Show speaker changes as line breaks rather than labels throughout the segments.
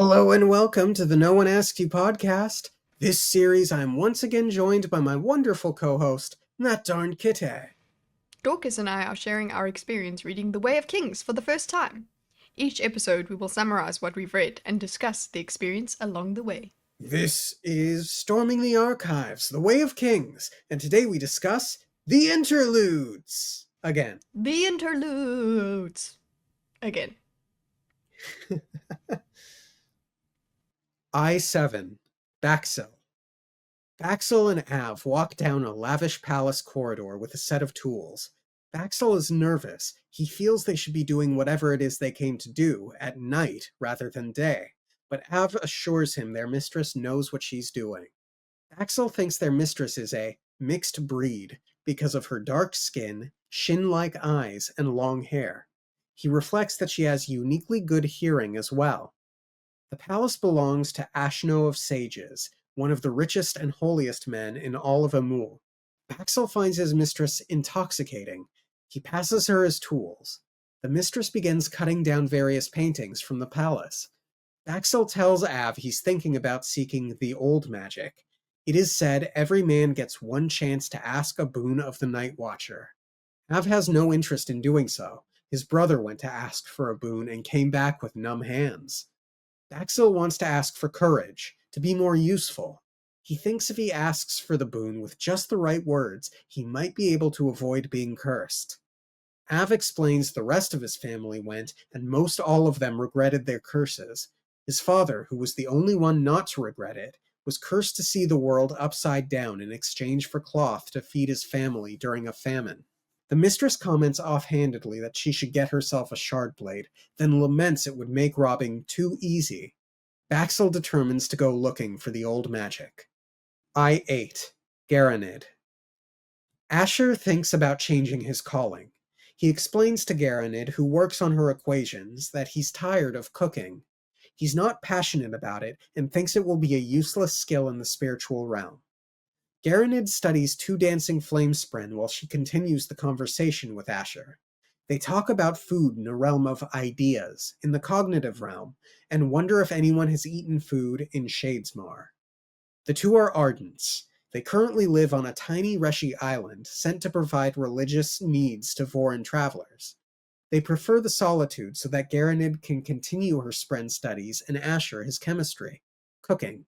Hello and welcome to the No One Asked You podcast. This series, I'm once again joined by my wonderful co-host, that darn Kitty.
Dorkus and I are sharing our experience reading The Way of Kings for the first time. Each episode, we will summarize what we've read and discuss the experience along the way.
This is Storming the Archives, The Way of Kings, and today we discuss the Interludes. Again.
The Interludes. Again.
I-7, Baxil. Baxil and Av walk down a lavish palace corridor with a set of tools. Baxil is nervous. He feels they should be doing whatever it is they came to do, at night rather than day. But Av assures him their mistress knows what she's doing. Baxil thinks their mistress is a mixed breed because of her dark skin, shin-like eyes, and long hair. He reflects that she has uniquely good hearing as well. The palace belongs to Ashno of Sages, one of the richest and holiest men in all of Amul. Baxil finds his mistress intoxicating. He passes her his tools. The mistress begins cutting down various paintings from the palace. Baxil tells Av he's thinking about seeking the old magic. It is said every man gets one chance to ask a boon of the Night Watcher. Av has no interest in doing so. His brother went to ask for a boon and came back with numb hands. Baxil wants to ask for courage, to be more useful. He thinks if he asks for the boon with just the right words, he might be able to avoid being cursed. Av explains the rest of his family went, and most all of them regretted their curses. His father, who was the only one not to regret it, was cursed to see the world upside down in exchange for cloth to feed his family during a famine. The mistress comments offhandedly that she should get herself a shard blade, then laments it would make robbing too easy. Baxil determines to go looking for the old magic. I-8, Garanid. Asher thinks about changing his calling. He explains to Garanid, who works on her equations, that he's tired of cooking. He's not passionate about it and thinks it will be a useless skill in the spiritual realm. Garanid studies two dancing flamespren while she continues the conversation with Asher. They talk about food in a realm of ideas, in the cognitive realm, and wonder if anyone has eaten food in Shadesmar. The two are Ardents. They currently live on a tiny Reshi island, sent to provide religious needs to foreign travelers. They prefer the solitude so that Garanid can continue her spren studies and Asher his chemistry, cooking.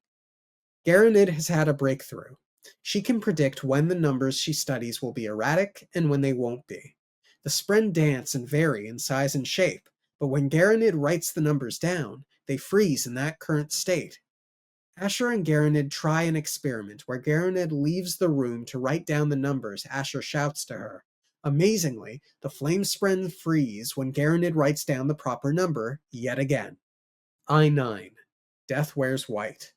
Garanid has had a breakthrough. She can predict when the numbers she studies will be erratic and when they won't be. The spren dance and vary in size and shape, but when Garanid writes the numbers down, they freeze in that current state. Asher and Garanid try an experiment where Garanid leaves the room to write down the numbers Asher shouts to her. Amazingly, the flamespren freeze when Garanid writes down the proper number yet again. I-9, Death Wears White.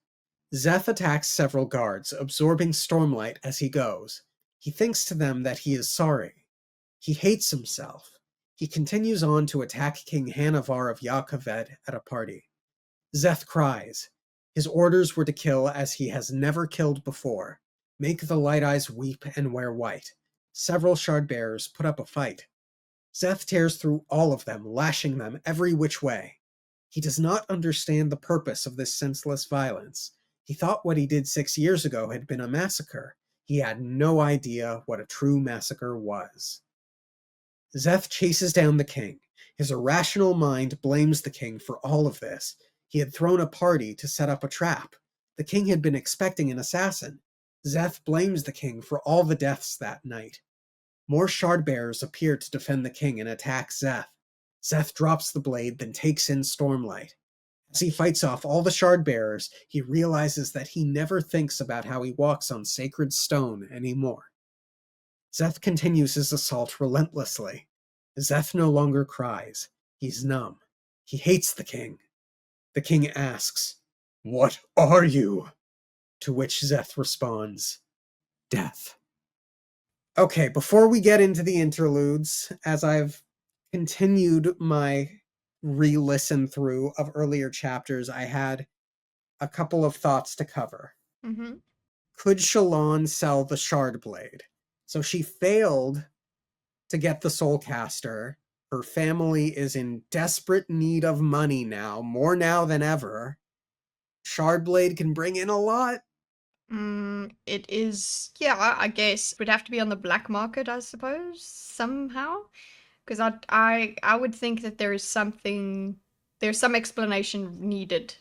Szeth attacks several guards, absorbing stormlight as he goes. He thinks to them that he is sorry. He hates himself. He continues on to attack King Hanavar of Yakaved at a party. Szeth cries. His orders were to kill as he has never killed before. Make the Light Eyes weep and wear white. Several shard bearers put up a fight. Szeth tears through all of them, lashing them every which way. He does not understand the purpose of this senseless violence. He thought what he did 6 years ago had been a massacre. He had no idea what a true massacre was. Szeth chases down the king. His irrational mind blames the king for all of this. He had thrown a party to set up a trap. The king had been expecting an assassin. Szeth blames the king for all the deaths that night. More shard bearers appear to defend the king and attack Szeth. Szeth drops the blade, then takes in Stormlight. As he fights off all the shard bearers, he realizes that he never thinks about how he walks on sacred stone anymore. Szeth continues his assault relentlessly. Szeth no longer cries. He's numb. He hates the king. The king asks, "What are you?" To which Szeth responds, "Death." Okay, before we get into the interludes, as I've continued my re-listen through of earlier chapters, I had a couple of thoughts to cover.
Mm-hmm.
Could Shallan sell the shard blade? So she failed to get the Soulcaster. Her family is in desperate need of money now, more now than ever. Shardblade can bring in a lot.
It is, yeah, I guess. It would have to be on the black market, I suppose, somehow. Because I would think that there's some explanation needed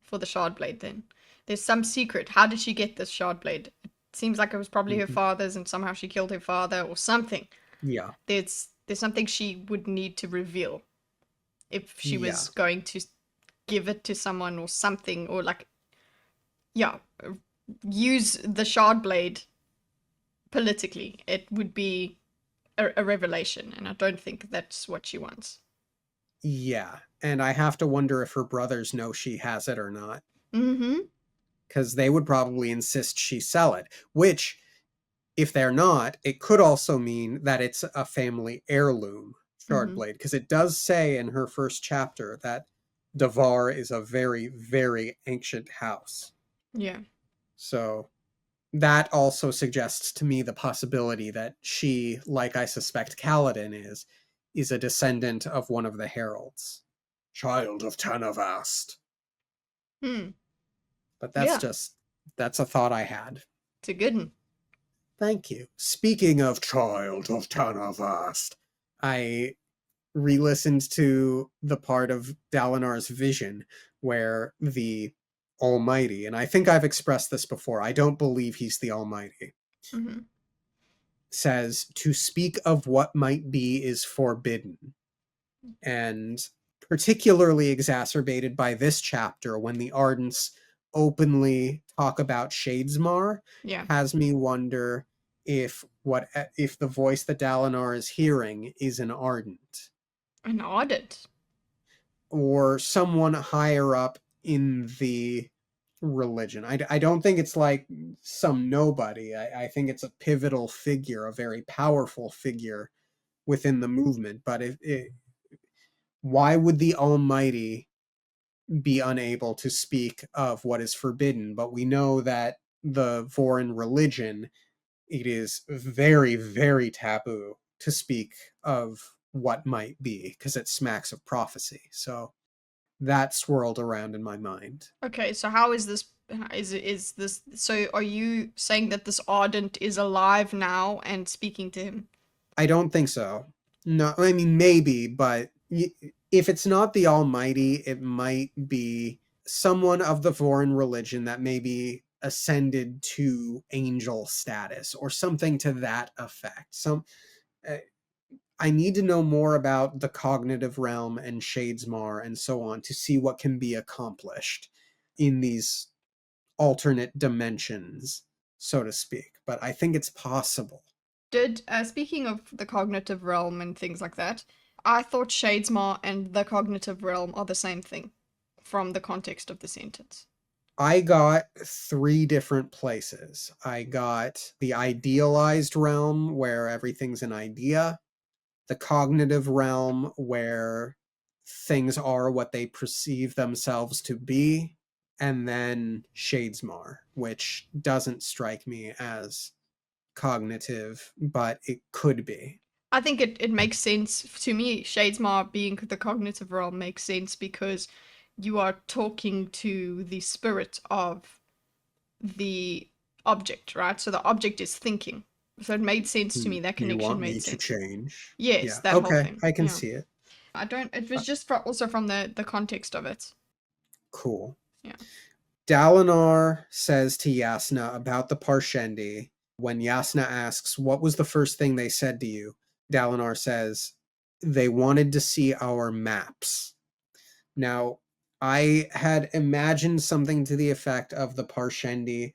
for the Shardblade then. There's some secret. How did she get this Shardblade? It seems like it was probably her
Mhm.
father's and somehow she killed her father or something.
Yeah.
There's something she would need to reveal if she
Yeah.
was going to give it to someone or something, or like, yeah, use the Shardblade politically. It would be a revelation, and I don't think that's what she wants.
Yeah. And I have to wonder if her brothers know she has it or not,
Mm-hmm.
because they would probably insist she sell it, which, if they're not, it could also mean that it's a family heirloom,
Mm-hmm.
Shardblade, because it does say in her first chapter that Devar is a very, very ancient house.
Yeah.
So that also suggests to me the possibility that she, like I suspect Kaladin is a descendant of one of the heralds. Child of Tanavast.
Hmm.
But
Yeah.
that's a thought I had.
It's a good one.
Thank you. Speaking of Child of Tanavast, I re-listened to the part of Dalinar's vision where the Almighty, and I think I've expressed this before, I don't believe he's the Almighty,
Mm-hmm.
says to speak of what might be is forbidden. And particularly exacerbated by this chapter when the Ardents openly talk about Shadesmar,
Yeah.
has me wonder if the voice that Dalinar is hearing is an Ardent
An audit.
or someone higher up in the religion. I don't think it's like some nobody. I think it's a pivotal figure, a very powerful figure within the movement. But why would the Almighty be unable to speak of what is forbidden? But we know that the Vorin religion, it is very, very taboo to speak of what might be because it smacks of prophecy. So that swirled around in my mind.
Okay, so how is this? Is this? So are you saying that this ardent is alive now and speaking to him?
I don't think so. No, I mean, maybe, but if it's not the Almighty, it might be someone of the foreign religion that maybe ascended to angel status or something to that effect. Uh, I need to know more about the cognitive realm and Shadesmar and so on to see what can be accomplished in these alternate dimensions, so to speak. But I think it's possible.
Did speaking of the cognitive realm and things like that, I thought Shadesmar and the cognitive realm are the same thing, from the context of the sentence.
I got three different places. I got the idealized realm where everything's an idea, the cognitive realm where things are what they perceive themselves to be, and then Shadesmar, which doesn't strike me as cognitive, but it could be.
I think it makes sense to me. Shadesmar being the cognitive realm makes sense because you are talking to the spirit of the object, right? So the object is thinking. So it made sense to me. That
Do you
connection
want
made
me to
sense.
change?
Yes,
Yeah,
that whole
okay,
thing.
I can
Yeah.
see it.
I don't. It
Uh,
was just also from the context of it.
cool.
Yeah.
Dalinar says to Yasna about the Parshendi. When Yasna asks, what was the first thing they said to you? Dalinar says, they wanted to see our maps. Now, I had imagined something to the effect of the Parshendi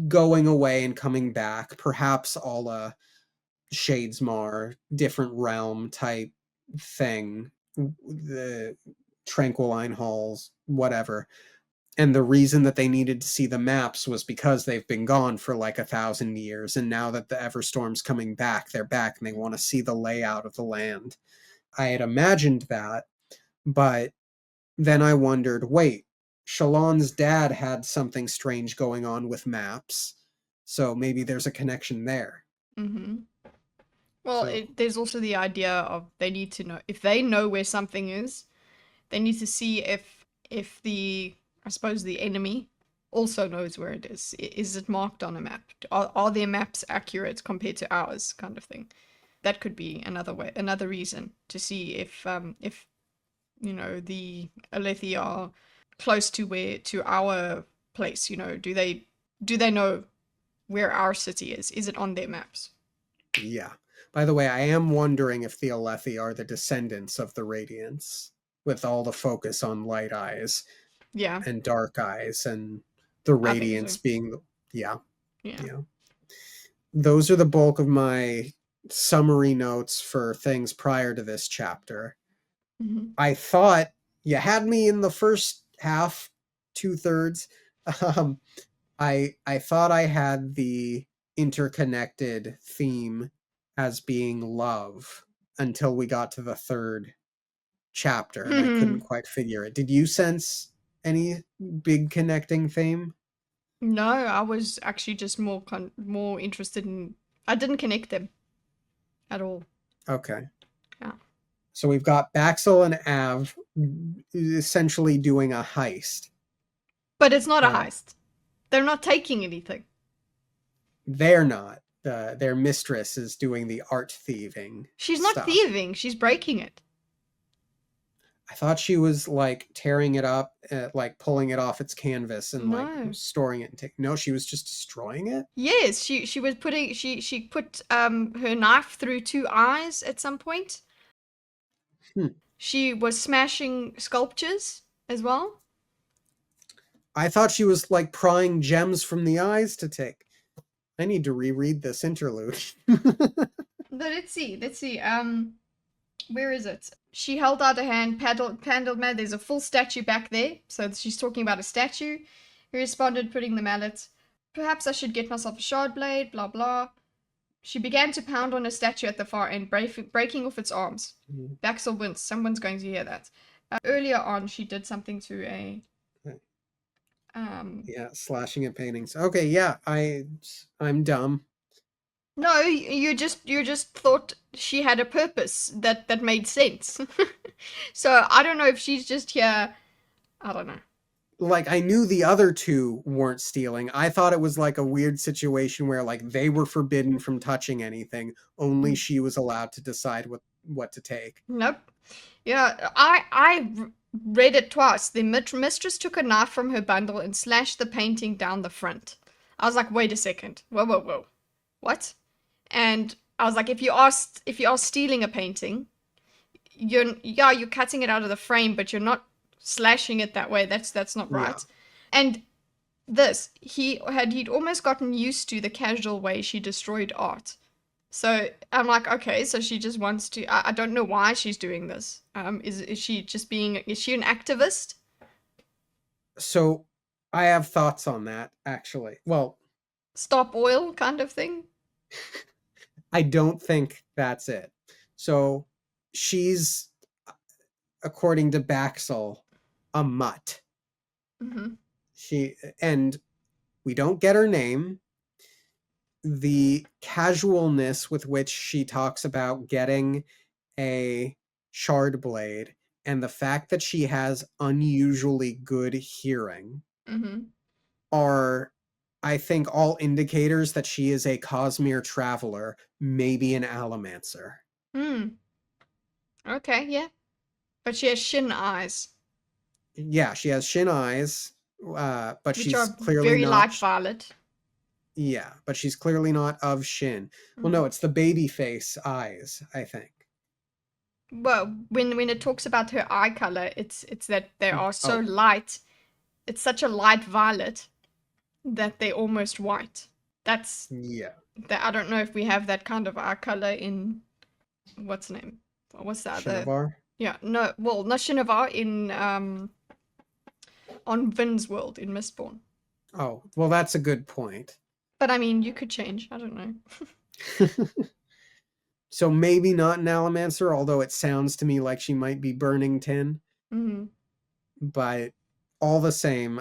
going away and coming back, perhaps a la Shadesmar, different realm type thing, the Tranquiline Halls, whatever. And the reason that they needed to see the maps was because they've been gone for like 1,000 years, and now that the Everstorm's coming back, they're back and they want to see the layout of the land. I had imagined that, but then I wondered, wait, Shalon's dad had something strange going on with maps, so maybe there's a connection there.
Mm-hmm. Well,
So,
there's also the idea of they need to know if they know where something is. They need to see if the I suppose the enemy also knows where it is. Is it marked on a map? Are their maps accurate compared to ours, kind of thing? That could be another reason to see if the Alethi are close to our place. Do they know where our city is? Is it on their maps?
Yeah. By the way, I am wondering if the Alethi are the descendants of the Radiants, with all the focus on light eyes
Yeah,
and dark eyes, and the
I think so.
Radiants being yeah,
Yeah.
yeah. Those are the bulk of my summary notes for things prior to this chapter.
Hmm.
I thought you had me in the first half, 2/3. Um, I thought I had the interconnected theme as being love until we got to the third chapter, and I couldn't quite figure it. Did you sense any big connecting theme?
No, I was actually just more interested in. I didn't connect them at all.
Okay.
Yeah.
So we've got Baxel and Av essentially doing a heist.
But it's not a
Uh,
heist. They're not taking anything.
they're not. Their mistress is doing the art thieving
She's not
stuff.
thieving, she's breaking it.
I thought she was like tearing it up, like pulling it off its canvas and like
No.
storing it. No, she was just destroying it.
Yes, she was putting she put her knife through two eyes at some point.
Hmm.
She was smashing sculptures as well.
I thought she was like prying gems from the eyes to take. I need to reread this interlude.
But let's see. Let's see. Where is it? She held out a hand, paddled man. There's a full statue back there. So she's talking about a statue. He responded, putting the mallet. Perhaps I should get myself a shard blade, blah blah. She began to pound on a statue at the far end, breaking off its arms. Baxel winced. Someone's going to hear that. Earlier on, she did something to a.
Yeah, slashing at paintings. Okay, yeah, I'm dumb.
No, you just thought she had a purpose that made sense. So I don't know if she's just here. I don't know.
Like I knew the other two weren't stealing. I thought it was like a weird situation where like they were forbidden from touching anything. Only
Mm.
she was allowed to decide what to take.
Nope. Yeah, read it twice. The mistress took a knife from her bundle and slashed the painting down the front. I was like, wait a second. Whoa, whoa, whoa. What? And I was like, if you are stealing a painting, you're cutting it out of the frame, but you're not slashing it that way. That's not
Yeah.
right. And this, he'd almost gotten used to the casual way she destroyed art. So I'm like, okay, so she just wants to. I don't know why she's doing this. Is she just being? Is she an activist?
So I have thoughts on that actually. Well,
Stop oil kind of thing?
I don't think that's it. So she's, according to Baxel, a mutt.
Mm-hmm.
She and we don't get her name. The casualness with which she talks about getting a shard blade and the fact that she has unusually good hearing
Mm-hmm.
are, I think, all indicators that she is a Cosmere traveler, maybe an Allomancer.
Hmm. Okay, yeah. But she has shin eyes,
Yeah, she has shin eyes, but
which
she's
are
clearly
very
not.
light violet.
Yeah, but she's clearly not of Shin. Well, no,
Mm.
it's the baby face eyes, I think.
Well, when it talks about her eye color, it's that they are so
Oh,
light. It's such a light violet that they're almost white. That's
yeah.
that. I don't know if we have that kind of eye color in what's the name? What's the other?
Shinovar?
Yeah, no. Well, not Shinovar in on Vin's world in Mistborn.
Oh, well, that's a good point.
But I mean, you could change. I don't know.
So maybe not an Allomancer, although it sounds to me like she might be burning tin.
Mm.
But all the same,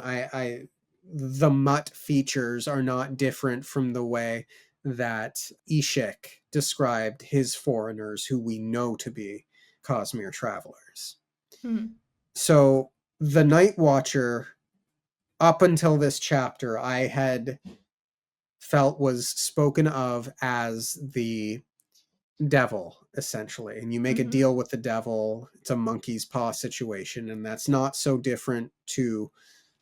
the mutt features are not different from the way that Ishik described his foreigners, who we know to be Cosmere travelers.
Mm.
So the Night Watcher up until this chapter, I had felt was spoken of as the devil, essentially. And you make a
Mhm.
deal with the devil. It's a monkey's paw situation, and that's not so different to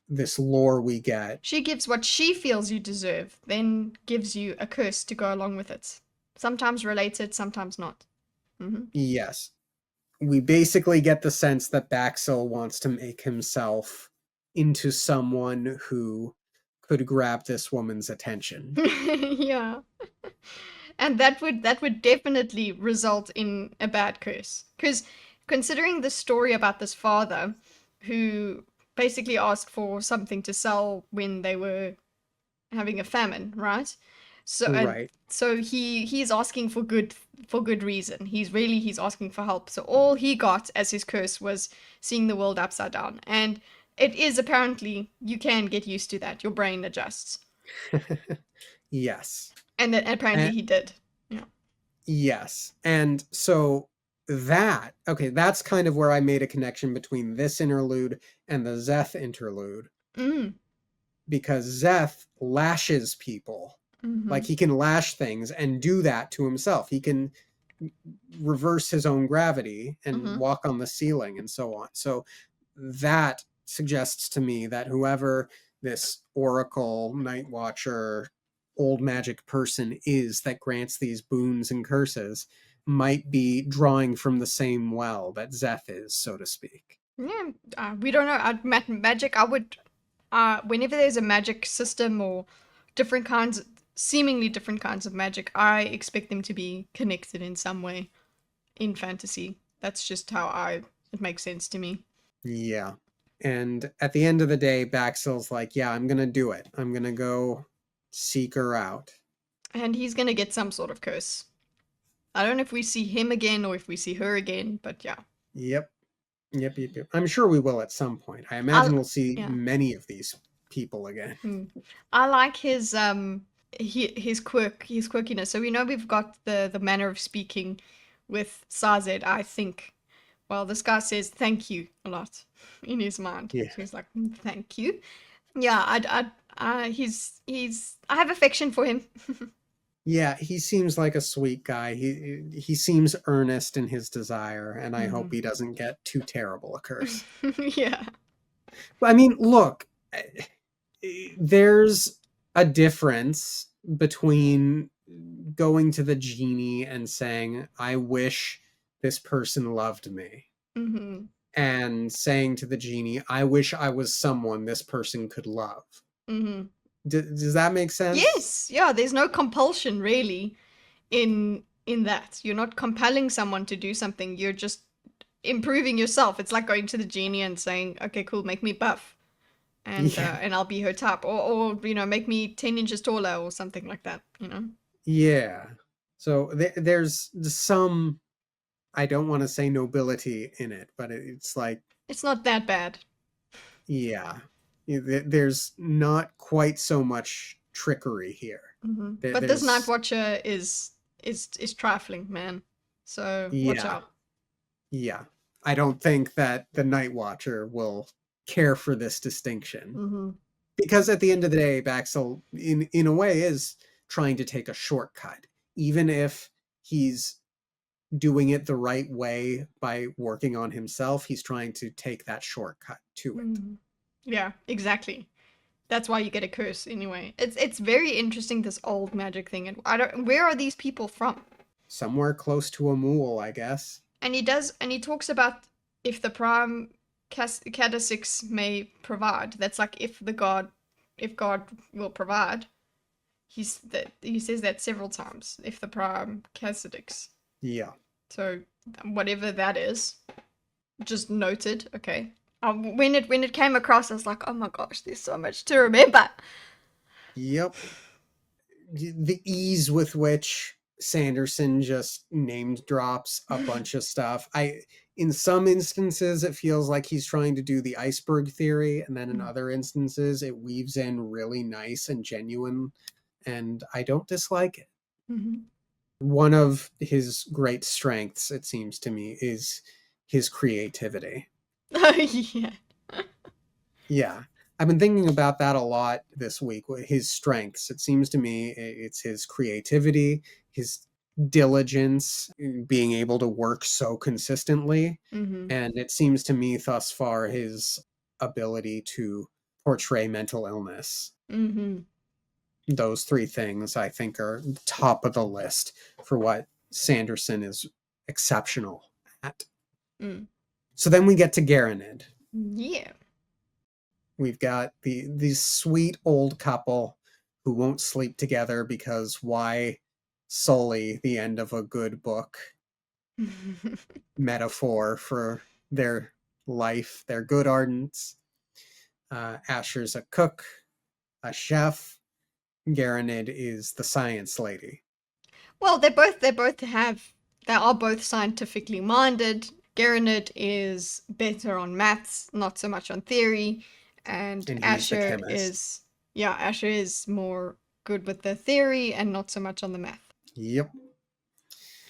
this lore we get.
She gives what she feels you deserve, then gives you a curse to go along with it. Sometimes related, sometimes not. Mhm.
Yes. We basically get the sense that Baxil wants to make himself into someone who could grab this woman's attention.
Yeah. And that would definitely result in a bad curse. Because considering the story about this father who basically asked for something to sell when they were having a famine, right?
Right.
So he's asking for good reason. He's asking for help. So all he got as his curse was seeing the world upside down. And it is apparently you can get used to that. Your brain adjusts.
Yes.
And then apparently
And
he did. Yeah.
yes. And so that, okay, that's kind of where I made a connection between this interlude and the Zeth interlude,
Mm.
because Zeth lashes people. Like
Mhm.
he can lash things and do that to himself. He can reverse his own gravity and
Mhm.
walk on the ceiling and so on. So that suggests to me that whoever this oracle, night watcher, old magic person is that grants these boons and curses might be drawing from the same well that Zeth is, so to speak.
Yeah. We don't know. Magic. I would. Whenever there's a magic system or different kinds, seemingly different kinds of magic, I expect them to be connected in some way in fantasy. That's just how I. It makes sense to me.
Yeah. And at the end of the day, Baxil's like, yeah, I'm going to do it. I'm going to go seek her out.
And he's gonna get some sort of curse. I don't know if we see him again or if we see her again, but yeah.
Yep. Yep. I'm sure we will at some point. I
I
imagine we'll see
yeah.
many of these people again.
Hmm. I like his his quirkiness. So we know we've got the manner of speaking with Sazed, I think. Well, this guy says thank you a lot in his mind.
Yeah.
So he's like, thank you. Yeah, he's I have affection for him.
Yeah, he seems like a sweet guy. He seems earnest in his desire, and I hope
Mhm.
he doesn't get too terrible a curse.
Yeah.
I mean, look, there's a difference between going to the genie and saying, I wish this person loved me,
Mhm.
and saying to the genie, I wish I was someone this person could love.
Mhm.
Does that make sense?
Yes. Yeah, there's no compulsion really in that. You're not compelling someone to do something. You're just improving yourself. It's like going to the genie and saying, "Okay, cool, make me buff."
Yeah.
And I'll be her type, or make me 10 inches taller, or something like that. You know.
Yeah. So there's some, I don't want to say nobility in it, but it's like,
It's not that bad.
yeah, there's not quite so much trickery here.
But this Night
There's,
Watcher is trifling, man. So watch
yeah,
out.
yeah. I don't think that the Night Watcher will care for this distinction,
Mm-hmm.
because at the end of the day, Baxel, in a way, is trying to take a shortcut, even if he's doing it the right way by working on himself. He's trying to take that shortcut to it.
Mm-hmm. Yeah, exactly. That's why you get a curse anyway. It's very interesting, this old magic thing, and I don't. Where are these people from?
Somewhere close to a mule, I guess.
And he talks about if the prime Cadisix may provide. That's like if God will provide. He says that several times. If the prime Cadisix.
Yeah.
So whatever that is, just noted. Okay. When it came across, I was like, oh my gosh, there's so much to remember.
Yep. The ease with which Sanderson just named drops a bunch of stuff. In some instances it feels like he's trying to do the iceberg theory, and then in other instances it weaves in really nice and genuine, and I don't dislike it.
Mm-hmm.
One of his great strengths, it seems to me, is his creativity.
Oh yeah.
Yeah. I've been thinking about that a lot this week. His strengths. It seems to me it's his creativity, his diligence, being able to work so consistently,
Mm-hmm.
and it seems to me thus far his ability to portray mental illness.
Mm-hmm.
Those three things I think are top of the list for what Sanderson is exceptional at.
Mm.
So then we get to Garanid.
Yeah.
We've got these sweet old couple who won't sleep together because why sully the end of a good book metaphor for their life. They're good ardents. Asher's a cook, a chef. Garanid is the science lady.
Well, they are both scientifically minded. Garanid is better on maths, not so much on theory, and
And he's the
Asher
chemist.
is, yeah, Asher is more good with the theory and not so much on the math.
Yep.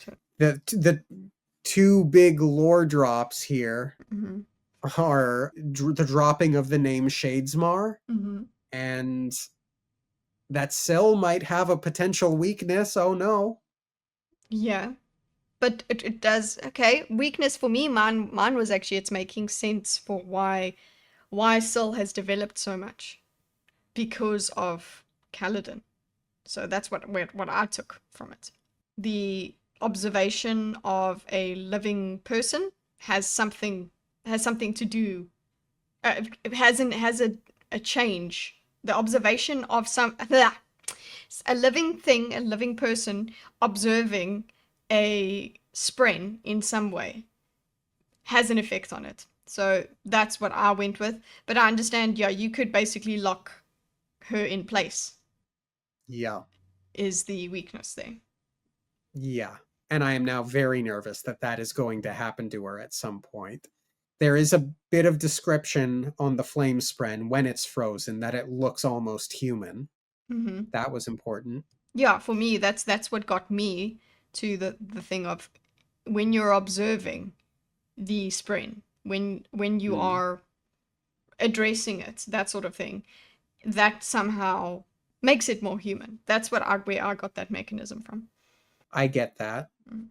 So,
The two big lore drops here
mm-hmm.
are the dropping of the name Shadesmar,
Mm-hmm.
and that Syl might have a potential weakness. Oh no.
Yeah. But it does okay. Weakness for me, mine was actually it's making sense for why Syl has developed so much because of Kaladin. So that's what I took from it. The observation of a living person has something to do. It has a change. The observation of a living thing, a living person observing a spren in some way has an effect on it. So that's what I went with. But I understand, yeah, you could basically lock her in place,
Yeah.
is the weakness there.
Yeah. And I am now very nervous that that is going to happen to her at some point. There is a bit of description on the flame spren when it's frozen that it looks almost human.
Mm-hmm.
That was important.
Yeah, for me, that's what got me to the thing of when you're observing the spren, when you
Mm,
are addressing it, that sort of thing, that somehow makes it more human. That's where I got that mechanism from.
I get that.
Mm,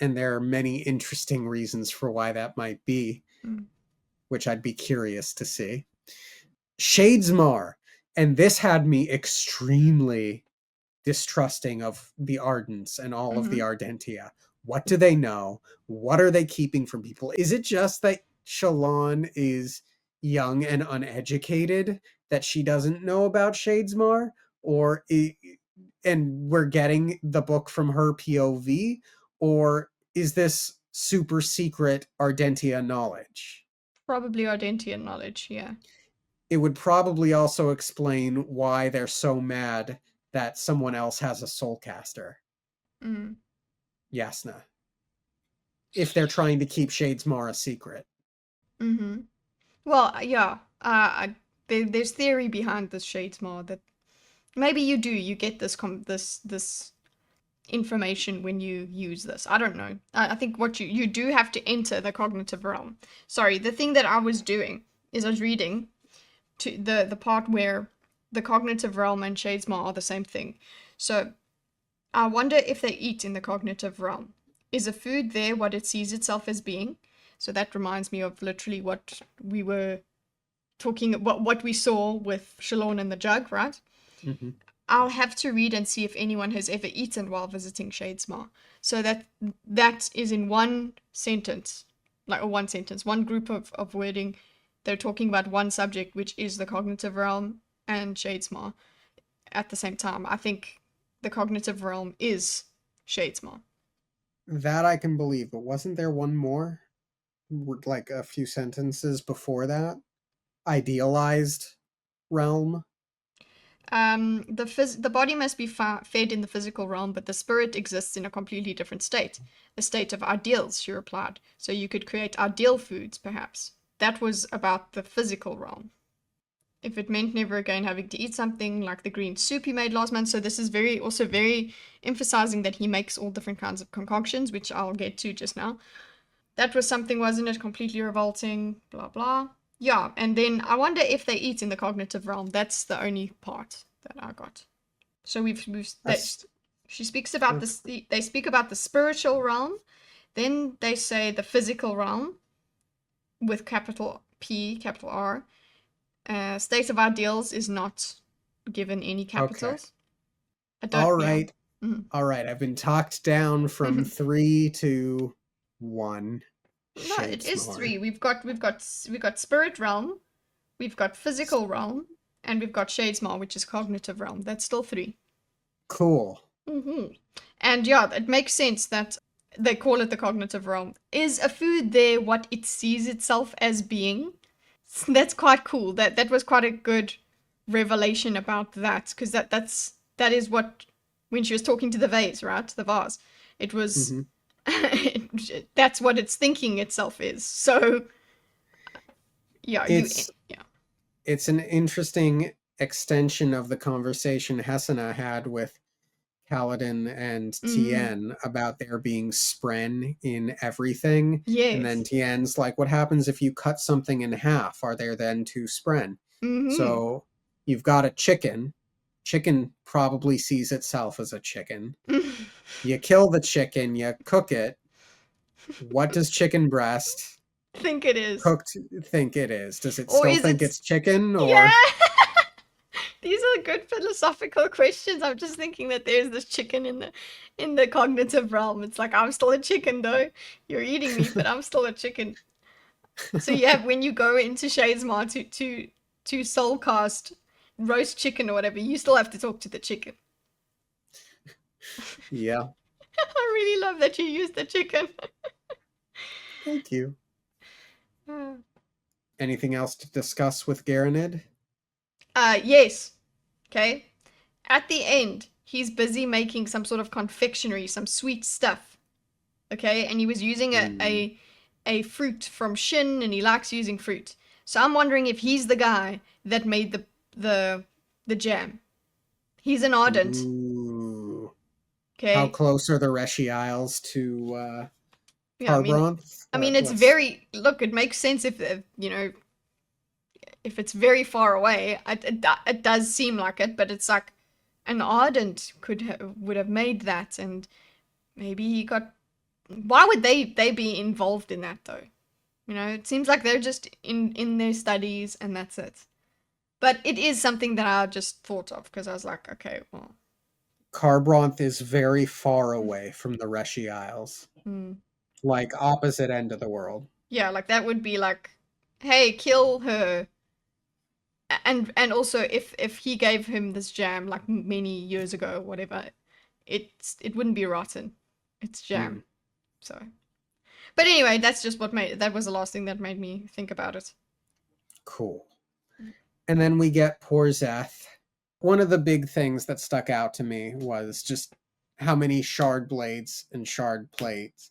And there are many interesting reasons for why that might be,
mm,
which I'd be curious to see. Shadesmar. And this had me extremely distrusting of the Ardents and all of the
mm-hmm.
Ardentia. What do they know? What are they keeping from people? Is it just that Shalon is young and uneducated that she doesn't know about Shadesmar? Or and we're getting the book from her POV? Or is this super secret Ardentia knowledge?
Probably identity and knowledge. Yeah.
It would probably also explain why they're so mad that someone else has a soulcaster.
Mm.
Yasna. If they're trying to keep Shadesmar a secret.
Mm-hmm. Well, yeah. There's theory behind this Shadesmar that maybe you get this information when you use this. I don't know. I think what you do have to enter the cognitive realm. Sorry, the thing that I was doing is I was reading to the part where the cognitive realm and Shadesmar are the same thing. So I wonder if they eat in the cognitive realm. Is a food there what it sees itself as being? So that reminds me of literally what we were talking what we saw with Shalon and the jug, right?
Mm-hmm.
I'll have to read and see if anyone has ever eaten while visiting Shadesmar. So that is in one sentence, one group of wording. They're talking about one subject, which is the cognitive realm and Shadesmar at the same time. I think the cognitive realm is Shadesmar.
That I can believe, but wasn't there one more? Like a few sentences before that? Idealized realm?
The body must be fed in the physical realm, but the spirit exists in a completely different state, a state of ideals, she replied. So you could create ideal foods, perhaps. That was about the physical realm. If it meant never again having to eat something like the green soup he made last month. So this is very emphasizing that he makes all different kinds of concoctions, which I'll get to just now. That was something, wasn't it? Completely revolting, blah blah. Yeah, and then I wonder if they eat in the cognitive realm. That's the only part that I got. So we've that
That's
she speaks about
that's
this. They speak about the spiritual realm. Then they say the physical realm with capital P, capital R. State of ideals is not given any
okay.
capitals. I don't.
All
Yeah.
right.
Mhm.
All right. I've been talked down from 3 to 1
No, it
shades
is
more.
three. We've got spirit realm, we've got physical realm, and we've got Shadesmar, which is cognitive realm. That's still three.
Cool.
And yeah, it makes sense that they call it the cognitive realm. Is a food there what it sees itself as being? That's quite cool. That was quite a good revelation about that, because that is what, when she was talking to the vase, right? The vase. It was
hmm
that's what it's thinking itself is. So yeah,
It's
yeah.
it's an interesting extension of the conversation Hesena had with Kaladin and
Mm,
Tien about there being spren in everything. And then
yes.
Tien's like, what happens if you cut something in half? Are there then two spren?
Mm-hmm.
So you've got a chicken. Chicken probably sees itself as a chicken. You kill the chicken, you cook it. What does chicken breast
Think it is.
cooked think it is? Does it
Or
still
is
think
it?
it's chicken or
Yeah. These are good philosophical questions. I'm just thinking that there's this chicken in the cognitive realm. It's like I'm still a chicken though. You're eating me, but I'm still a chicken. So you have, when you go into Shadesmar to soulcast roast chicken or whatever, you still have to talk to the chicken.
Yeah,
I really love that you used the chicken.
thank you. Anything else to discuss with Garanid?
Yes. Okay. At the end, he's busy making some sort of confectionery, some sweet stuff. Okay, and he was using
Mm.
a fruit from Shin, and he likes using fruit. So I'm wondering if he's the guy that made the the jam. He's an ardent.
Ooh. How
Okay.
close are the Reshi Isles to
Yeah,
Carbronth?
it's
What's
very, look. It makes sense if if it's very far away. It does seem like it, but it's like an ardent would have made that, and maybe he got. Why would they be involved in that though? It seems like they're just in their studies and that's it. But it is something that I just thought of because I was like, okay, well,
Carbronth is very far away from the Reshi Isles,
hmm.
like opposite end of the world.
Yeah, like that would be like, hey, kill her. And also, if he gave him this jam like many years ago, or whatever, it wouldn't be rotten. It's
Hmm,
jam. So, but anyway, that's just that was the last thing that made me think about it.
cool. And then we get Porzeth. One of the big things that stuck out to me was just how many shard blades and shard plates,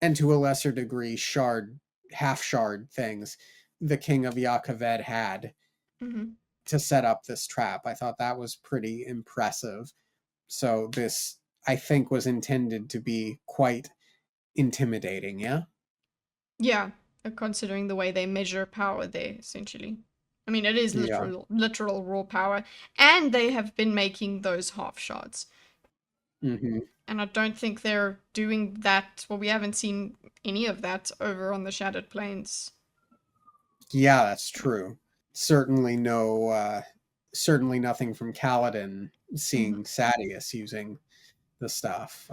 and to a lesser degree, shard, half shard things the king of Yakaved had
Hmm.
to set up this trap. I thought that was pretty impressive. So, this, I think, was intended to be quite intimidating, yeah?
Yeah, considering the way they measure power there, essentially. I mean, it is
Yeah.
literal raw power, and they have been making those half shots.
hmm
And I don't think they're doing that. Well, we haven't seen any of that over on the Shattered Plains.
Yeah, that's true. Certainly certainly nothing from Kaladin
Mhm.
seeing Sadius using the stuff.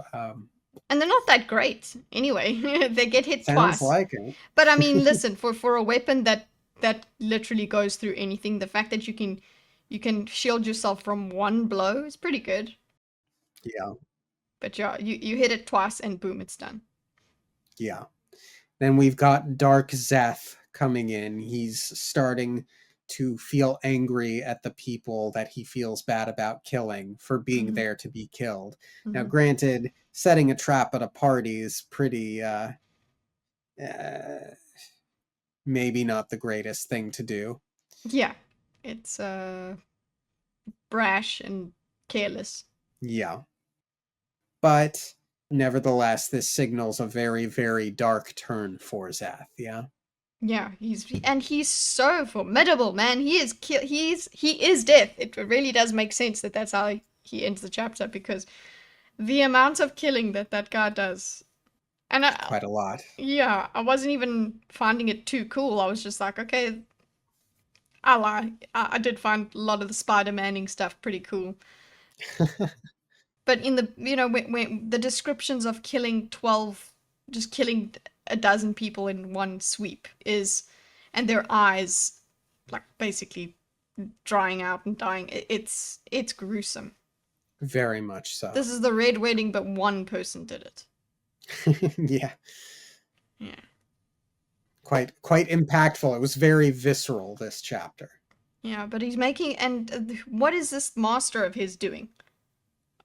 And they're not that great anyway. They get hit
Sounds
twice.
like
But I mean,
it.
listen, for a weapon that literally goes through anything, the fact that you can shield yourself from one blow is pretty good.
Yeah,
But yeah, you hit it twice and boom, it's done.
yeah. Then we've got Dark Zeth coming in. He's starting to feel angry at the people that he feels bad about killing for being
Hmm.
there to be killed. Now,
Hmm.
granted, setting a trap at a party is pretty uh maybe not the greatest thing to do.
Yeah, it's brash and careless.
Yeah. But nevertheless, this signals a very, very dark turn for Zeth, yeah?
Yeah, he's so formidable, man. He is death. It really does make sense that that's how he ends the chapter, because the amount of killing that that guy does, and
Quite a lot.
yeah, I wasn't even finding it too cool. I was just like, okay, I lie. I did find a lot of the Spider-Maning stuff pretty cool. But in the, when the descriptions of killing 12, just killing a dozen people in one sweep is, and their eyes, like, basically drying out and dying, it's gruesome.
Very much so.
This is the Red Wedding, but one person did it.
Yeah.
Yeah.
Quite impactful. It was very visceral, this chapter.
Yeah, but he's making, and what is this master of his doing?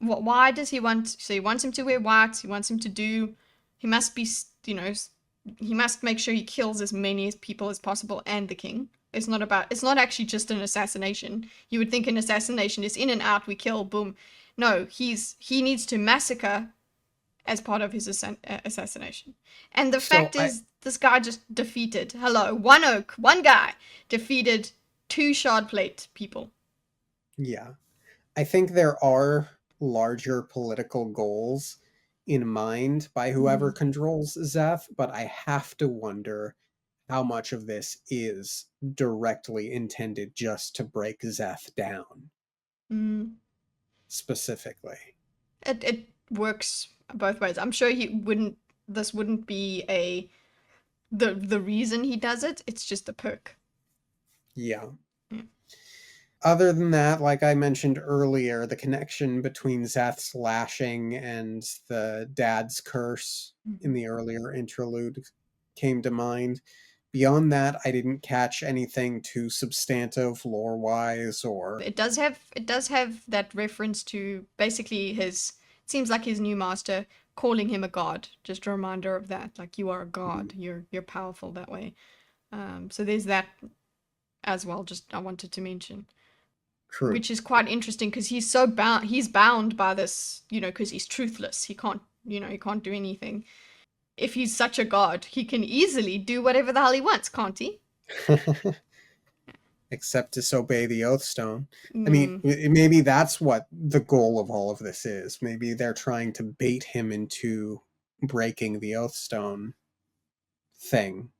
Why does he want, so he wants him to wear white, he wants him to do, he must be, he must make sure he kills as many people as possible and the king. It's not actually just an assassination. You would think an assassination is in and out, we kill, boom. No, he needs to massacre as part of his assassination. And the
So
fact is, this guy just defeated, hello, one oak, one guy, defeated two shard plate people.
yeah. I think there are larger political goals in mind by whoever
Mm.
controls Zeth, but I have to wonder how much of this is directly intended just to break Zeth down,
Mm.
specifically.
It works both ways. I'm sure this wouldn't be the reason he does it. It's just a perk.
Yeah.
Yeah.
Other than that, like I mentioned earlier, the connection between Zeth's lashing and the dad's curse in
Mhm.
the earlier interlude came to mind. Beyond that, I didn't catch anything too substantive lore wise or.
It does have that reference to basically his, it seems like his new master calling him a god. Just a reminder of that. Like, you are a god. You're powerful that way. So there's that as well. Just I wanted to mention,
True.
which is quite interesting because he's bound by this, because he's truthless. He can't do anything. If he's such a god, he can easily do whatever the hell he wants, can't he?
Except disobey the Oathstone. I mean,
Mm,
maybe that's what the goal of all of this is. Maybe they're trying to bait him into breaking the Oathstone thing.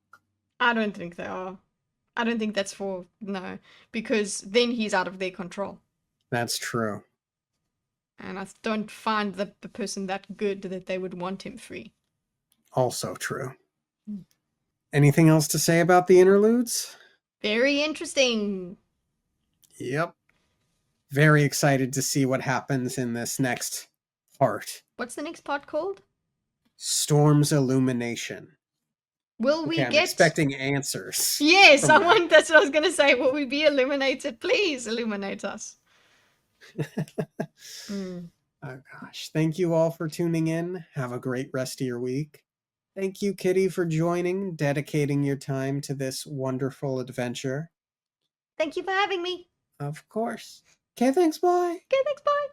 I don't think they are. I don't think that's for, no, because then he's out of their control.
That's true.
And I don't find the person that good that they would want him free.
Also true.
Mm.
Anything else to say about the interludes?
Very interesting.
Yep. Very excited to see what happens in this next part.
What's the next part called?
Storm's Illumination.
Will
Okay,
we
I'm
get.
expecting answers
Yes,
from that.
that's what I was going to say. Will we be illuminated? Please illuminate us. Mm.
Oh gosh. Thank you all for tuning in. Have a great rest of your week. Thank you, Kitty, for joining, dedicating your time to this wonderful adventure.
Thank you for having me.
Of course. Okay, thanks, bye.
Okay, thanks, bye.